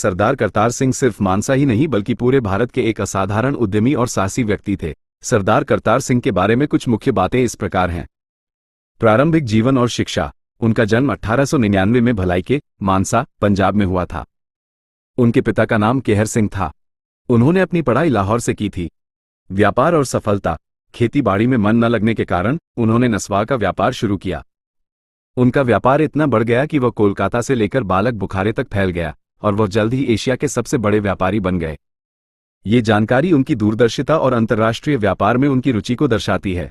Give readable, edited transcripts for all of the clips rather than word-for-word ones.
सरदार करतार सिंह सिर्फ मानसा ही नहीं बल्कि पूरे भारत के एक असाधारण उद्यमी और साहसी व्यक्ति थे। सरदार करतार सिंह के बारे में कुछ मुख्य बातें इस प्रकार हैं। प्रारंभिक जीवन और शिक्षा। उनका जन्म 1899 में भलाई के मानसा, पंजाब में हुआ था। उनके पिता का नाम केहर सिंह था। उन्होंने अपनी पढ़ाई लाहौर से की थी। व्यापार और सफलता। खेती बाड़ी में मन न लगने के कारण उन्होंने नस्वार का व्यापार शुरू किया। उनका व्यापार इतना बढ़ गया कि वह कोलकाता से लेकर बालक बुखारे तक फैल गया और वह जल्द ही एशिया के सबसे बड़े व्यापारी बन गए। ये जानकारी उनकी दूरदर्शिता और अंतर्राष्ट्रीय व्यापार में उनकी रुचि को दर्शाती है।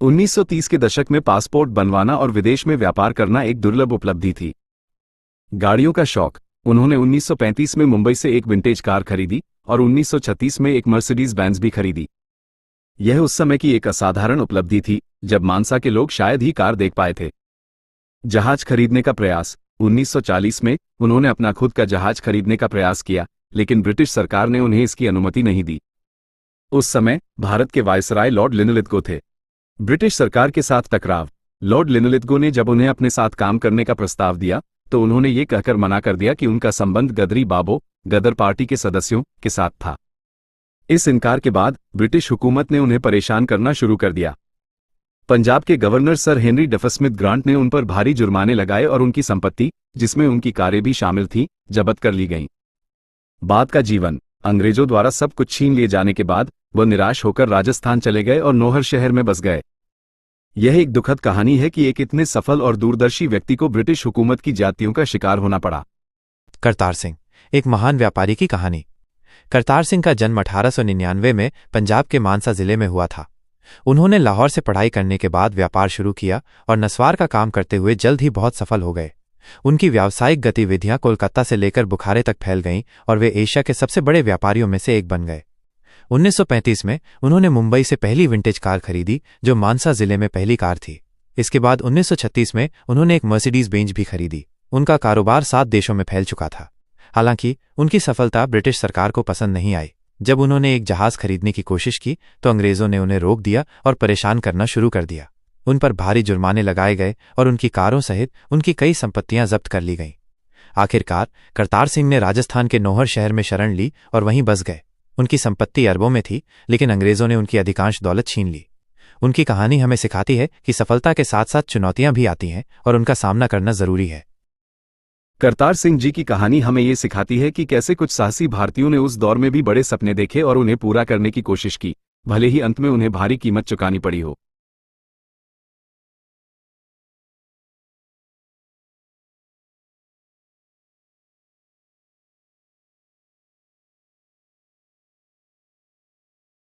1930 के दशक में पासपोर्ट बनवाना और विदेश में व्यापार करना एक दुर्लभ उपलब्धि थी। गाड़ियों का शौक। उन्होंने 1935 में मुंबई से एक विंटेज कार खरीदी और 1936 में एक मर्सिडीज बेंज भी खरीदी। यह उस समय की एक असाधारण उपलब्धि थी जब मानसा के लोग शायद ही कार देख पाए थे। जहाज खरीदने का प्रयास। 1940 में उन्होंने अपना खुद का जहाज खरीदने का प्रयास किया, लेकिन ब्रिटिश सरकार ने उन्हें इसकी अनुमति नहीं दी। उस समय भारत के वायसराय लॉर्ड लिनलिथगो थे। ब्रिटिश सरकार के साथ टकराव। लॉर्ड लिनलिथगो ने जब उन्हें अपने साथ काम करने का प्रस्ताव दिया तो उन्होंने ये कहकर मना कर दिया कि उनका संबंध गदरी बाबो, गदर पार्टी के सदस्यों के साथ था। इस इनकार के बाद ब्रिटिश हुकूमत ने उन्हें परेशान करना शुरू कर दिया। पंजाब के गवर्नर सर हेनरी डफस्मिथ ग्रांट ने उन पर भारी जुर्माने लगाए और उनकी संपत्ति, जिसमें उनकी कारें भी शामिल थीं, जब्त कर ली गईं। बाद का जीवन। अंग्रेजों द्वारा सब कुछ छीन लिए जाने के बाद वह निराश होकर राजस्थान चले गए और नौहर शहर में बस गए। यह एक दुखद कहानी है कि एक इतने सफल और दूरदर्शी व्यक्ति को ब्रिटिश हुकूमत की जातियों का शिकार होना पड़ा। करतार सिंह, एक महान व्यापारी की कहानी। करतार सिंह का जन्म 1899 में पंजाब के मानसा जिले में हुआ था। उन्होंने लाहौर से पढ़ाई करने के बाद व्यापार शुरू किया और नस्वार का काम करते हुए जल्द ही बहुत सफल हो गए। उनकी व्यावसायिक गतिविधियां कोलकाता से लेकर बुखारे तक फैल गईं और वे एशिया के सबसे बड़े व्यापारियों में से एक बन गए। 1935 में उन्होंने मुंबई से पहली विंटेज कार खरीदी जो मानसा जिले में पहली कार थी। इसके बाद 1936 में उन्होंने एक मर्सिडीज बेंज भी खरीदी। उनका कारोबार 7 देशों में फैल चुका था। हालांकि उनकी सफलता ब्रिटिश सरकार को पसंद नहीं आई। जब उन्होंने एक जहाज खरीदने की कोशिश की तो अंग्रेजों ने उन्हें रोक दिया और परेशान करना शुरू कर दिया। उन पर भारी जुर्माने लगाए गए और उनकी कारों सहित उनकी कई संपत्तियां जब्त कर ली गईं। आखिरकार करतार सिंह ने राजस्थान के नौहर शहर में शरण ली और वहीं बस गए। उनकी संपत्ति अरबों में थी, लेकिन अंग्रेजों ने उनकी अधिकांश दौलत छीन ली। उनकी कहानी हमें सिखाती है कि सफलता के साथ साथ चुनौतियां भी आती हैं और उनका सामना करना जरूरी है। करतार सिंह जी की कहानी हमें ये सिखाती है कि कैसे कुछ साहसी भारतीयों ने उस दौर में भी बड़े सपने देखे और उन्हें पूरा करने की कोशिश की, भले ही अंत में उन्हें भारी कीमत चुकानी पड़ी हो।